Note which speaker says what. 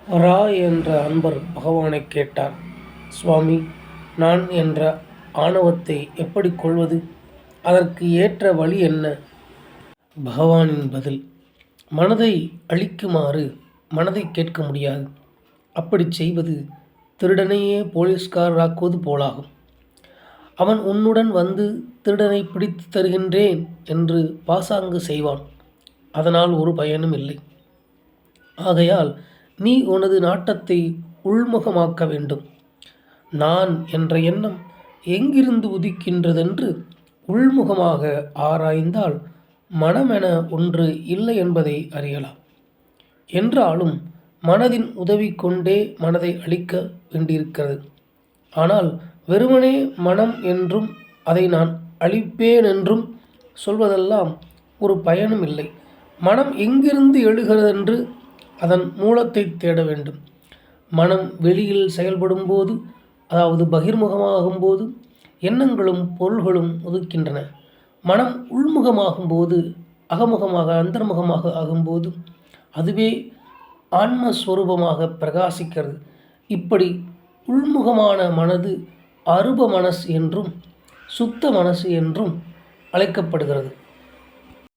Speaker 1: ரா என்ற அன்பர் பகவானைக் கேட்டார். சுவாமி, நான் என்ற ஆணவத்தை எப்படி கொல்வது? அதற்கு ஏற்ற வழி என்ன? பகவானின் பதில்: மனதை அழிக்குமாறு மனதைக் கேட்க முடியாது. அப்படிச் செய்வது திருடனையே போலீஸ்காரராக்குவது போலாகும். அவன் உன்னுடன் வந்து திருடனை பிடித்துத் தருகின்றேன் என்று பாசாங்கு செய்வான். அதனால் ஒரு பயனும் இல்லை. ஆகையால் நீ உனது நாட்டத்தை உள்முகமாக்க வேண்டும். நான் என்ற எண்ணம் எங்கிருந்து உதிக்கின்றதென்று உள்முகமாக ஆராய்ந்தால் மனமென ஒன்று இல்லை என்பதை அறியலாம். என்றாலும் மனதின் உதவி கொண்டே மனதை அழிக்க வேண்டியிருக்கிறது. ஆனால் வெறுமனே மனம் என்றும் அதை நான் அழிப்பேனென்றும் சொல்வதெல்லாம் ஒரு பயனும் இல்லை. மனம் எங்கிருந்து எழுகிறதென்று அதன் மூலத்தைத் தேட வேண்டும். மனம் வெளியில் செயல்படும்போது, அதாவது பகிர்முகமாகும்போது, எண்ணங்களும் பொருள்களும் உதிக்கின்றன. மனம் உள்முகமாகும்போது, அகமுகமாக அந்தர்முகமாக ஆகும்போது அதுவே ஆன்மஸ்வரூபமாக பிரகாசிக்கிறது. இப்படி உள்முகமான மனது அரூப மனசு என்றும் சுத்த மனசு என்றும் அழைக்கப்படுகிறது.